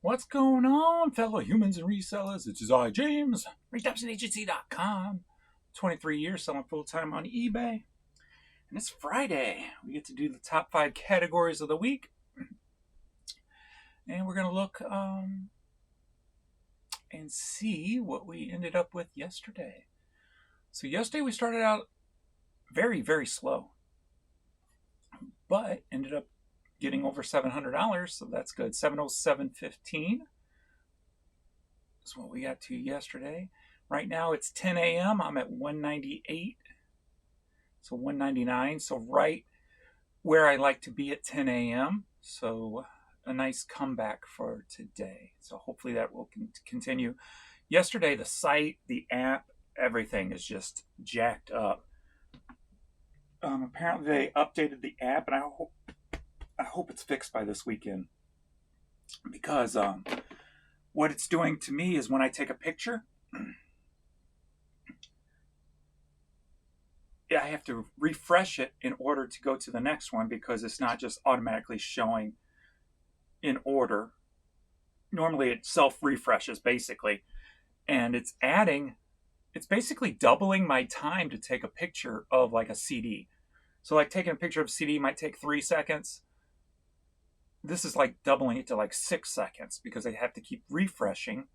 What's going on, fellow humans and resellers? It's I, James, RedoptionAgency.com. 23 years selling full-time on eBay. And it's Friday. We get to do the top 5 categories of the week. And we're going to look and see what we ended up with yesterday. So yesterday we started out very, very slow. But ended up getting over $700, so that's good. 707.15 is what we got to yesterday. Right now it's 10 a.m. I'm at 198, so 199. So right where I like to be at 10 a.m. So a nice comeback for today. So hopefully that will continue. Yesterday the site, the app, everything is just jacked up. Apparently they updated the app, and I hope it's fixed by this weekend, because what it's doing to me is when I take a picture, I have to refresh it in order to go to the next one, because it's not just automatically showing in order. Normally it self-refreshes basically, and it's basically doubling my time to take a picture of like a CD. So like taking a picture of a CD might take 3 seconds. This is like doubling it to like 6 seconds, because I have to keep refreshing.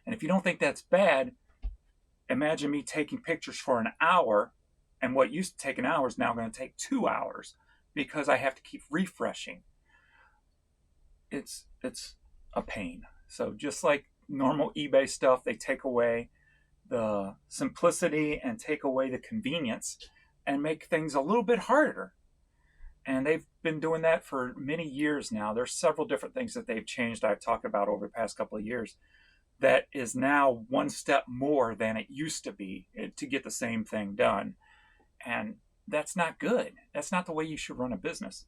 And if you don't think that's bad, imagine me taking pictures for an hour, and what used to take an hour is now going to take 2 hours, because I have to keep refreshing. It's a pain. So just like normal eBay stuff, they take away the simplicity and take away the convenience and make things a little bit harder. And they've been doing that for many years now. There's several different things that they've changed, I've talked about over the past couple of years, that is now one step more than it used to be to get the same thing done. And that's not good. That's not the way you should run a business.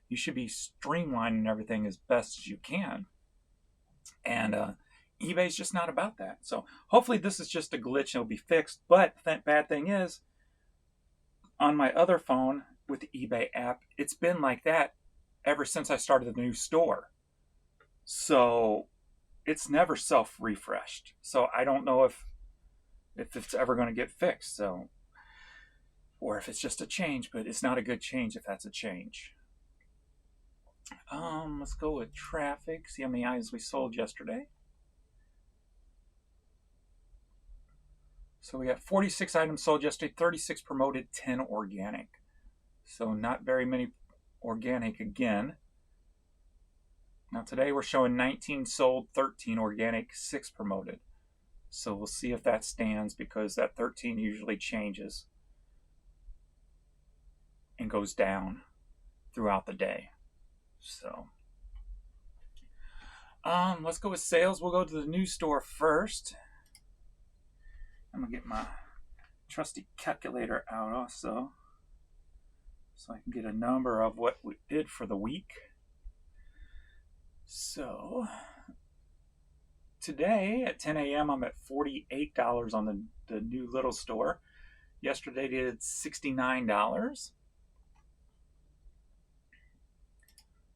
You should be streamlining everything as best as you can. And eBay's just not about that. So hopefully this is just a glitch and it'll be fixed. But the bad thing is, on my other phone with the eBay app, it's been like that ever since I started the new store. So it's never self-refreshed. So I don't know if it's ever going to get fixed. So, or if it's just a change, but it's not a good change if that's a change. Let's go with traffic. See how many items we sold yesterday. So we got 46 items sold yesterday, 36 promoted, 10 organic. So not very many organic again. Now today we're showing 19 sold, 13 organic, 6 promoted. So we'll see if that stands, because that 13 usually changes and goes down throughout the day. So let's go with sales. We'll go to the new store first. I'm going to get my trusty calculator out also, so I can get a number of what we did for the week. So today at 10 a.m. I'm at $48 on the new little store. Yesterday did $69.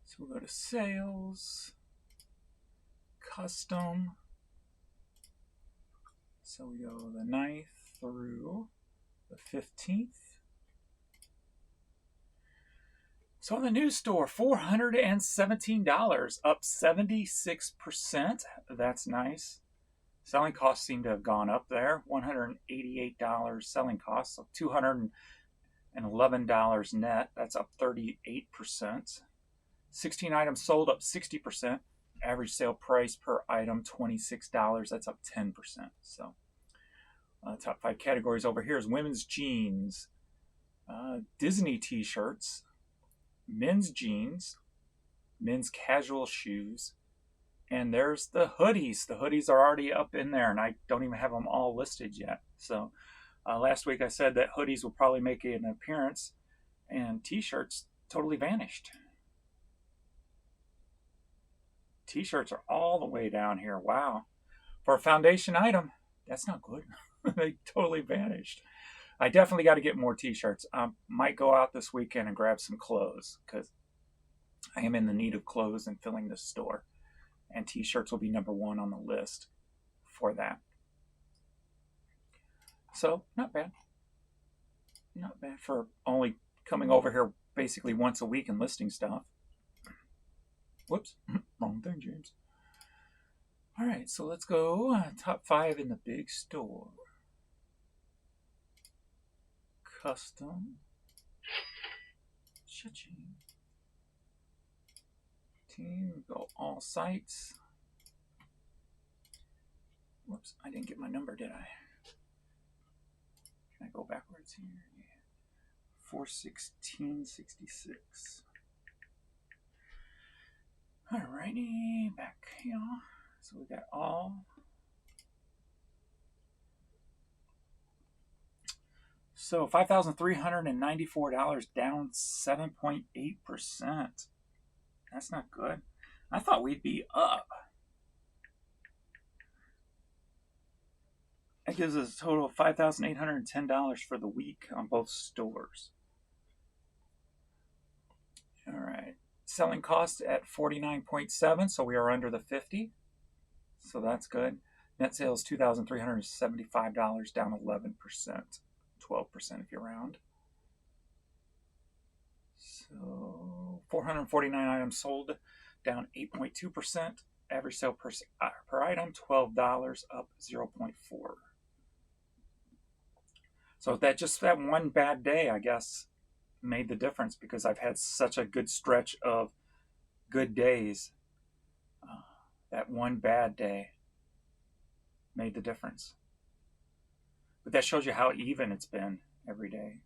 So we'll go to sales, custom. So we go the 9th through the 15th. So in the new store, $417, up 76%. That's nice. Selling costs seem to have gone up there. $188 selling costs, so $211 net. That's up 38%. 16 items sold, up 60%. Average sale price per item, $26. That's up 10%. So top 5 categories over here is women's jeans, Disney t-shirts, men's jeans, men's casual shoes, and there's the hoodies. The hoodies are already up in there, and I don't even have them all listed yet. So last week I said that hoodies will probably make an appearance, and t-shirts totally vanished. T-shirts are all the way down here. Wow. For a foundation item, that's not good. They totally vanished. I definitely got to get more t-shirts. Might go out this weekend and grab some clothes, because I am in the need of clothes and filling this store. and t-shirts will be number 1 on the list for that. So not bad. Not bad for only coming over here basically once a week and listing stuff. Whoops, wrong thing, James. All right, so let's go top 5 in the big store. Custom. Cha-ching. Team, go all sites. Whoops, I didn't get my number, did I? Can I go backwards here? Yeah. 41666. Alrighty, back here. So we got all. So $5,394, down 7.8%. That's not good. I thought we'd be up. That gives us a total of $5,810 for the week on both stores. All right. Selling cost at 49.7, so we are under the 50. So that's good. Net sales $2,375, down 11%. 12% if you round. So 449 items sold, down 8.2%. Average sale per item, $12, up 0.4. So that one bad day, I guess, made the difference, because I've had such a good stretch of good days. That one bad day made the difference. But that shows you how even it's been every day.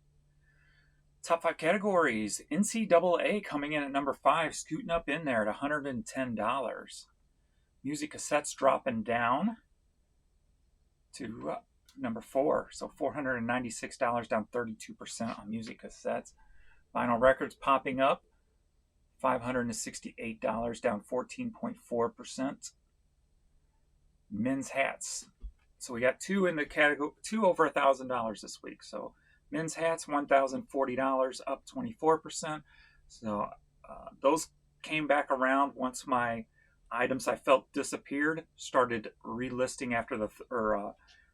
Top 5 categories. NCAA coming in at number 5, scooting up in there at $110. Music cassettes dropping down to number 4, so $496, down 32% on music cassettes. Vinyl records popping up, $568, down 14.4%. Men's hats. So we got 2 in the category, 2 over $1,000 this week. So men's hats, $1,040, up 24%. So those came back around once my items I felt disappeared started relisting after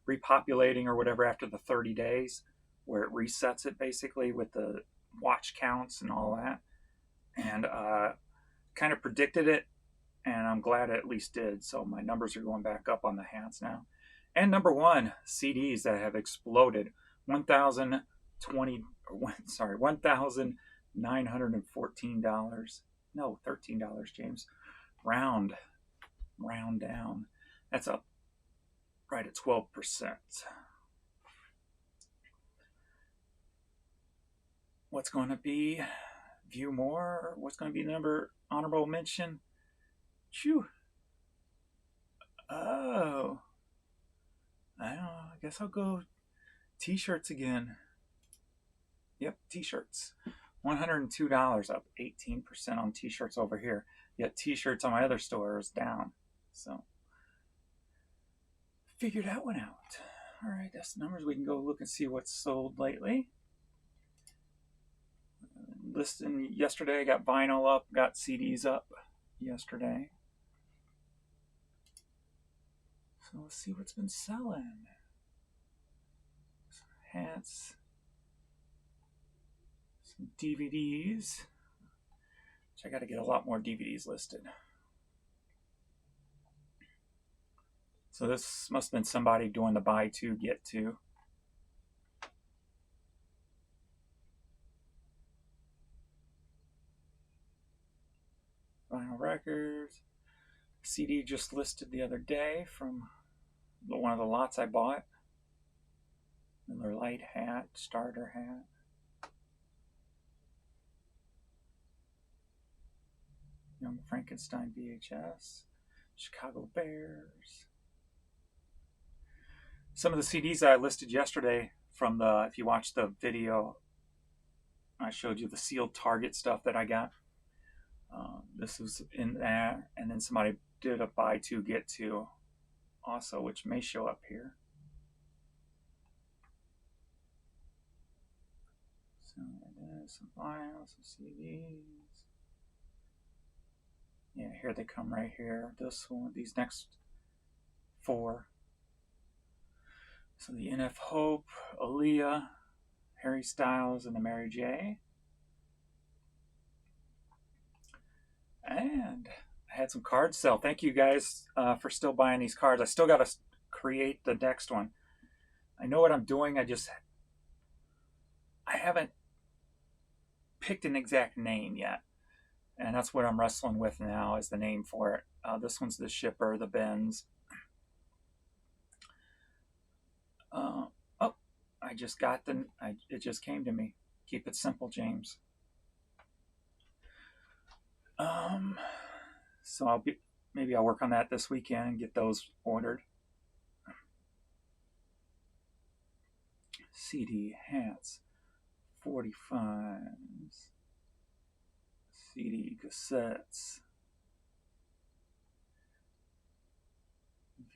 repopulating or whatever after the 30 days, where it resets it basically with the watch counts and all that. And kind of predicted it, and I'm glad it at least did. So my numbers are going back up on the hats now. And number 1, CDs that have exploded. $1,914. No, $13, James. Round down. That's up right at 12%. What's going to be view more? What's going to be the number honorable mention? Phew. Oh. I don't know. I guess I'll go t-shirts again. Yep, t-shirts. $102, up 18% on t-shirts over here. Yet t-shirts on my other store is down. So figured that one out. All right, that's the numbers. We can go look and see what's sold lately. Listing yesterday, got vinyl up, got CDs up yesterday. So let's see what's been selling. Some hats, some DVDs, which I got to get a lot more DVDs listed. So this must have been somebody doing the buy 2, get 2. Vinyl records. CD just listed the other day from one of the lots I bought. Miller Lite hat, starter hat. Young Frankenstein VHS. Chicago Bears. Some of the CDs I listed yesterday from if you watched the video, I showed you the sealed Target stuff that I got. This was in there, and then somebody did a buy 2, get 2 also, which may show up here. So there's some vinyl, some CDs. Yeah, here they come right here. This one, these next 4. So the NF Hope, Aaliyah, Harry Styles, and the Mary J. And I had some cards sell. Thank you guys for still buying these cards. I still got to create the next one. I know what I'm doing. I haven't picked an exact name yet. And that's what I'm wrestling with now is the name for it. This one's the Shipper, the Benz. Oh, I just got it just came to me. Keep it simple, James. So maybe I'll work on that this weekend and get those ordered. CD hats, 45s, CD cassettes,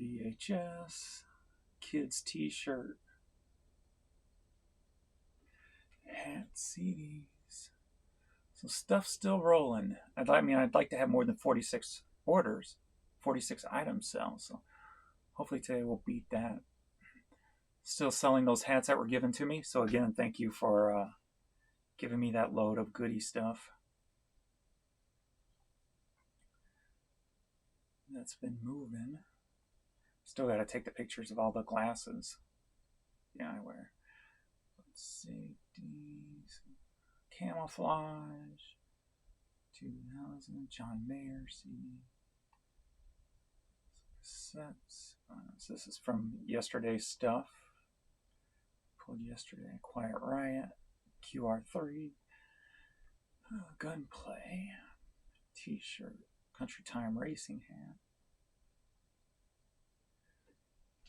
VHS, kids t-shirt, hat, CDs. So stuff's still rolling. I'd like to have more than 46 orders, 46 items sell. So hopefully today we'll beat that. Still selling those hats that were given to me. So again, thank you for giving me that load of goodie stuff. That's been moving. Still got to take the pictures of all the glasses. Yeah, I wear. Let's see. Camouflage. 2000. John Mayer CD. Cassettes. So this is from yesterday's stuff. Pulled yesterday. Quiet Riot. QR3. Gunplay. T-shirt. Country Time Racing hat.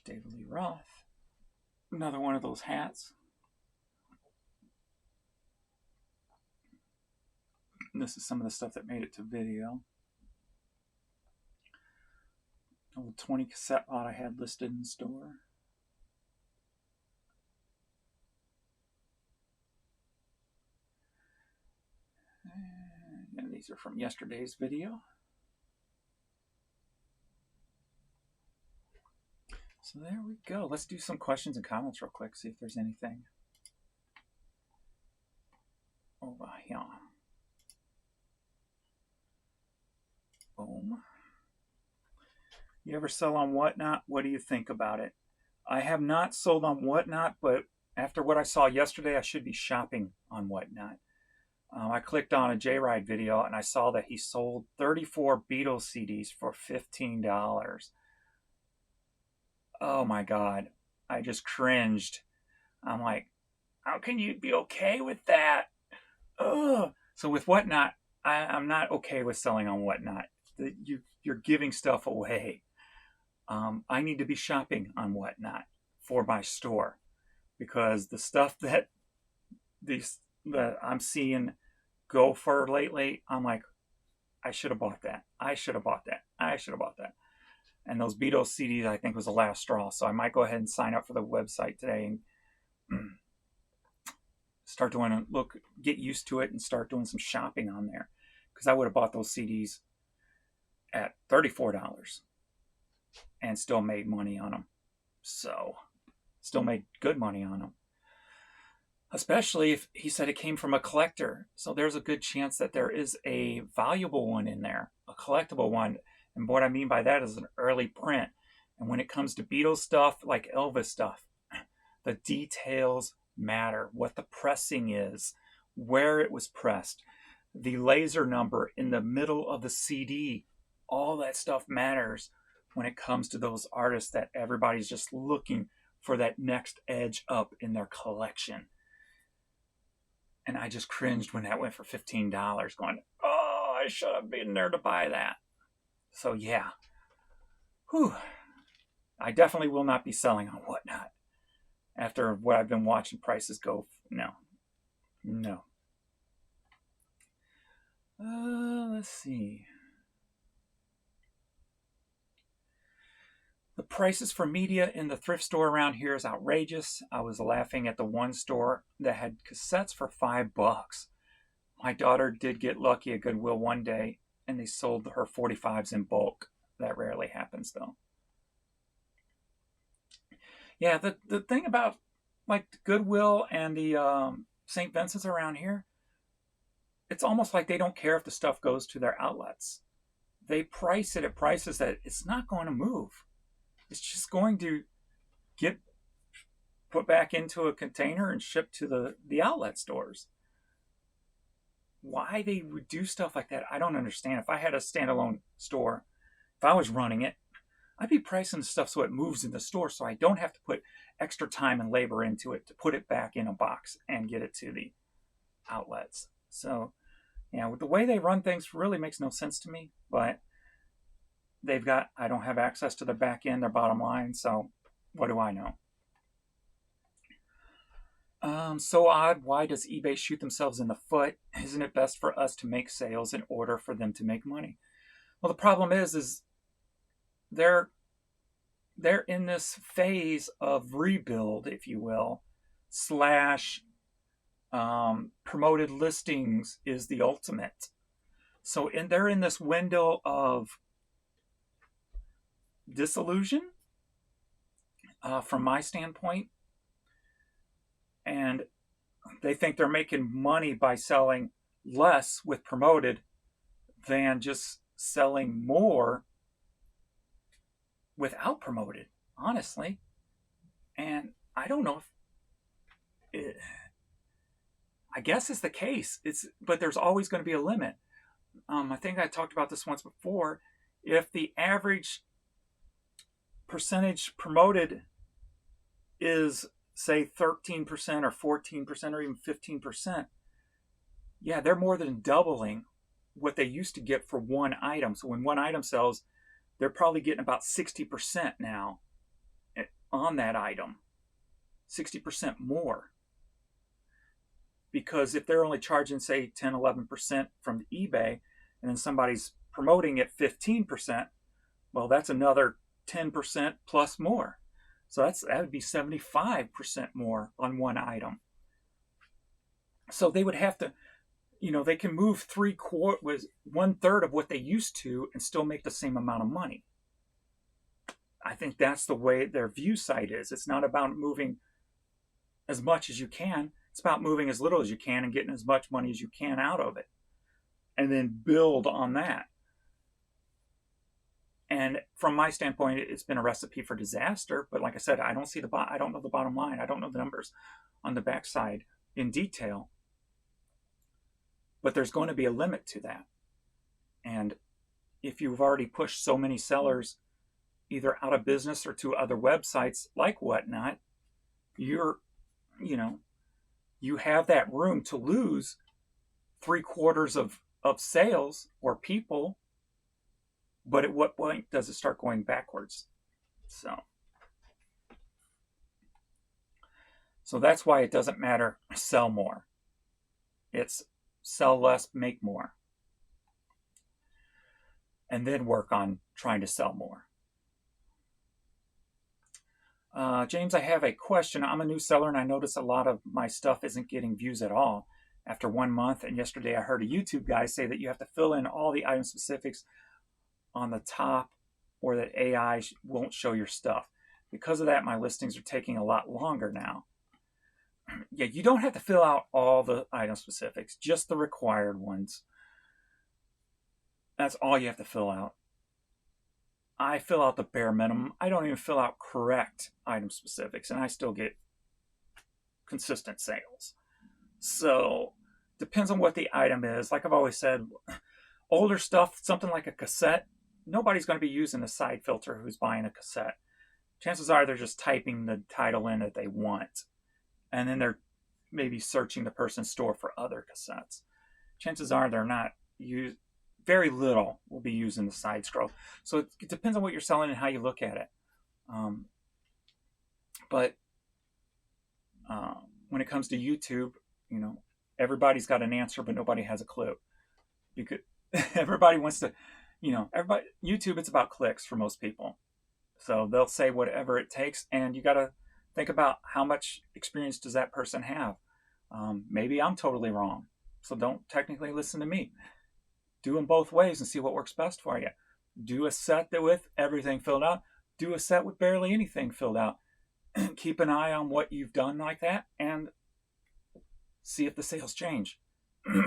David Lee Roth. Another one of those hats. And this is some of the stuff that made it to video. Old 20 cassette lot I had listed in the store. And these are from yesterday's video. So there we go. Let's do some questions and comments real quick, see if there's anything over here. Boom. You ever sell on Whatnot? What do you think about it? I have not sold on Whatnot, but after what I saw yesterday, I should be shopping on Whatnot. I clicked on a J-Ride video and I saw that he sold 34 Beatles CDs for $15. Oh my God. I just cringed. I'm like, how can you be okay with that? Ugh. So with Whatnot, I'm not okay with selling on Whatnot. You're giving stuff away. I need to be shopping on Whatnot for my store because the stuff that I'm seeing go for lately, I'm like, I should have bought that. I should have bought that. I should have bought that. And those Beatles CDs, I think, was the last straw. So I might go ahead and sign up for the website today and start doing get used to it and start doing some shopping on there. Because I would have bought those CDs at $34 and still made money on them. So, still made good money on them. Especially if he said it came from a collector. So there's a good chance that there is a valuable one in there, a collectible one. And what I mean by that is an early print. And when it comes to Beatles stuff, like Elvis stuff, the details matter. What the pressing is, where it was pressed, the laser number in the middle of the CD, all that stuff matters when it comes to those artists that everybody's just looking for that next edge up in their collection. And I just cringed when that went for $15, going, oh, I should have been there to buy that. So yeah, I definitely will not be selling on Whatnot. After what I've been watching prices go, no. Let's see. The prices for media in the thrift store around here is outrageous. I was laughing at the one store that had cassettes for $5. My daughter did get lucky at Goodwill one day and they sold her 45s in bulk. That rarely happens, though. Yeah, the thing about like Goodwill and the St. Vincent's around here, it's almost like they don't care if the stuff goes to their outlets. They price it at prices that it's not going to move. It's just going to get put back into a container and shipped to the outlet stores. Why they would do stuff like that, I don't understand. If I had a standalone store, if I was running it, I'd be pricing the stuff so it moves in the store so I don't have to put extra time and labor into it to put it back in a box and get it to the outlets. So, with the way they run things really makes no sense to me, but I don't have access to their back end, their bottom line, so what do I know? So odd. Why does eBay shoot themselves in the foot? Isn't it best for us to make sales in order for them to make money? Well, the problem is they're in this phase of rebuild, if you will, slash promoted listings is the ultimate. So they're in this window of disillusion from my standpoint. And they think they're making money by selling less with promoted than just selling more without promoted, honestly. And I don't know if I guess it's the case. But there's always going to be a limit. I think I talked about this once before. If the average percentage promoted is, say, 13% or 14% or even 15%, yeah, they're more than doubling what they used to get for one item. So when one item sells, they're probably getting about 60% now on that item, 60% more. Because if they're only charging, say, 10, 11% from eBay, and then somebody's promoting at 15%, well, that's another 10% plus more. So that would be 75% more on one item. So they would have to, they can move 1/3 of what they used to and still make the same amount of money. I think that's the way their view site is. It's not about moving as much as you can. It's about moving as little as you can and getting as much money as you can out of it. And then build on that. And from my standpoint, it's been a recipe for disaster. But like I said, I don't know the bottom line. I don't know the numbers on the backside in detail. But there's going to be a limit to that. And if you've already pushed so many sellers either out of business or to other websites like Whatnot, you have that room to lose 3/4 of sales or people. But at what point does it start going backwards? So that's why it doesn't matter sell more. It's sell less, make more. And then work on trying to sell more. James, I have a question. I'm a new seller and I notice a lot of my stuff isn't getting views at all after 1 month. And yesterday I heard a YouTube guy say that you have to fill in all the item specifics on the top or that AI won't show your stuff. Because of that, my listings are taking a lot longer now. Yeah, you don't have to fill out all the item specifics, just the required ones. That's all you have to fill out. I fill out the bare minimum. I don't even fill out correct item specifics, and I still get consistent sales. So, depends on what the item is. Like I've always said, older stuff, something like a cassette, nobody's going to be using a side filter who's buying a cassette. Chances are they're just typing the title in that they want. And then they're maybe searching the person's store for other cassettes. Chances are they're not very little will be using the side scroll. So it depends on what you're selling and how you look at it. But when it comes to YouTube, everybody's got an answer, but nobody has a clue. Everybody wants to, YouTube, it's about clicks for most people. So they'll say whatever it takes, and you got to think about how much experience does that person have. Maybe I'm totally wrong, so don't technically listen to me. Do them both ways and see what works best for you. Do a set that with everything filled out. Do a set with barely anything filled out. Keep an eye on what you've done like that and see if the sales change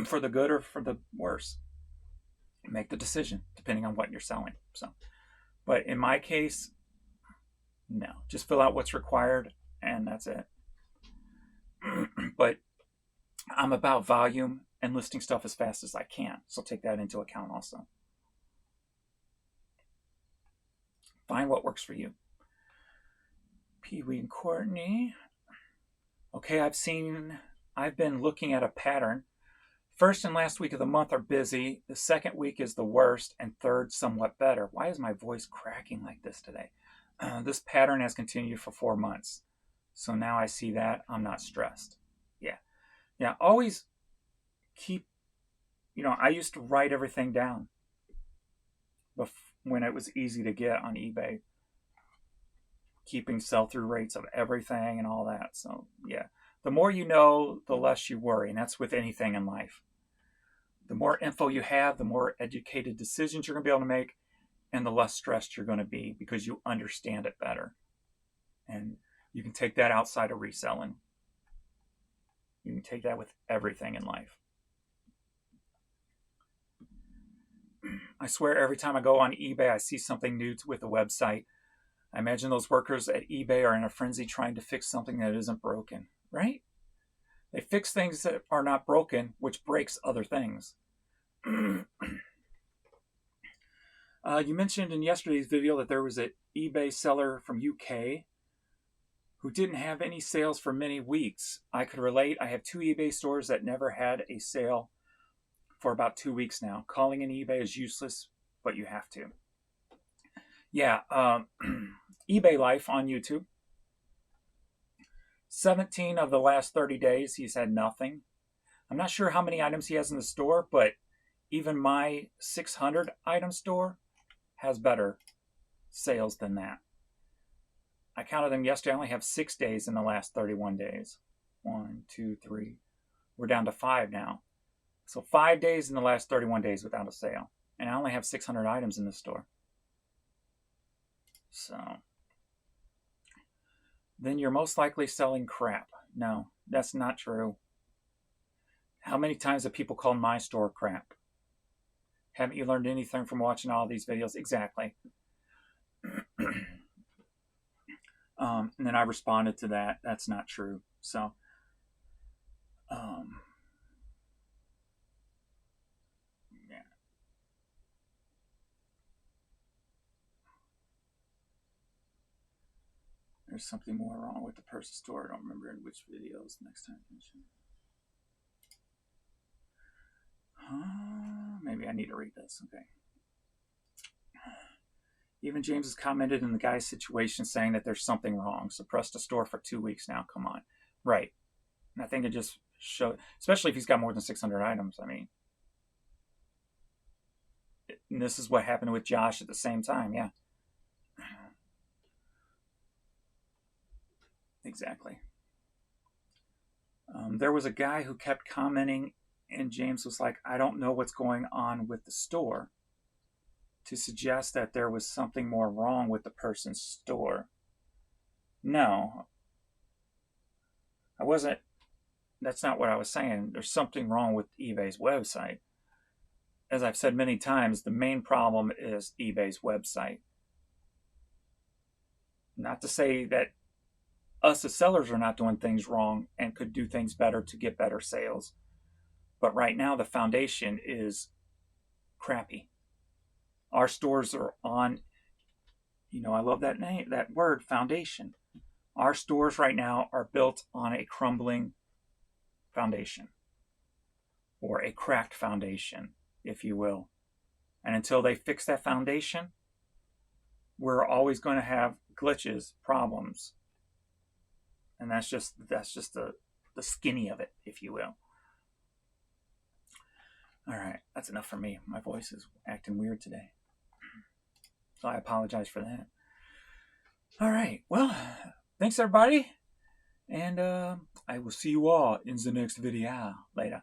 for the good or for the worse. Make the decision depending on what you're selling. So, but in my case, no, just fill out what's required and that's it. But I'm about volume and listing stuff as fast as I can. So take that into account also. Find what works for you. Pee Wee and Courtney. Okay, I've been looking at a pattern. First and last week of the month are busy. The second week is the worst, and third somewhat better. Why is my voice cracking like this today? This pattern has continued for 4 months. So now I see that. I'm not stressed. Yeah, always keep, I used to write everything down when it was easy to get on eBay. Keeping sell-through rates of everything and all that. So, yeah. The more you know, the less you worry. And that's with anything in life. The more info you have, the more educated decisions you're going to be able to make, and the less stressed you're going to be because you understand it better. And you can take that outside of reselling. You can take that with everything in life. I swear every time I go on eBay, I see something new with a website. I imagine those workers at eBay are in a frenzy trying to fix something that isn't broken, right? They fix things that are not broken, which breaks other things. You mentioned in yesterday's video that there was an eBay seller from UK who didn't have any sales for many weeks. I could relate. I have 2 eBay stores that never had a sale for about 2 weeks now. Calling in eBay is useless, but you have to. Yeah, eBay Life on YouTube. 17 of the last 30 days, he's had nothing. I'm not sure how many items he has in the store, but even my 600 item store has better sales than that. I counted them yesterday. I only have 6 days in the last 31 days. 1, 2, 3. We're down to 5 now. So 5 days in the last 31 days without a sale. And I only have 600 items in the store. So then you're most likely selling crap. No, that's not true. How many times have people called my store crap? Haven't you learned anything from watching all these videos? Exactly. And then I responded to that. That's not true. So, yeah. There's something more wrong with the person store. I don't remember in which videos. Next time. Maybe I need to read this. Okay. Even James has commented in the guy's situation saying that there's something wrong. Suppressed a store for 2 weeks now. Come on. Right. And I think it just showed, especially if he's got more than 600 items. I mean, and this is what happened with Josh at the same time. Yeah. Exactly. There was a guy who kept commenting, and James was like, I don't know what's going on with the store, to suggest that there was something more wrong with the person's store. No. That's not what I was saying. There's something wrong with eBay's website. As I've said many times, the main problem is eBay's website. Not to say that us as sellers are not doing things wrong and could do things better to get better sales. But right now the foundation is crappy. Our stores are on, I love that name, that word, foundation. Our stores right now are built on a crumbling foundation, or a cracked foundation, if you will. And until they fix that foundation, we're always going to have glitches, problems. And that's just the skinny of it, if you will. All right, that's enough for me. My voice is acting weird today. So I apologize for that. All right, well, thanks everybody. And I will see you all in the next video. Later.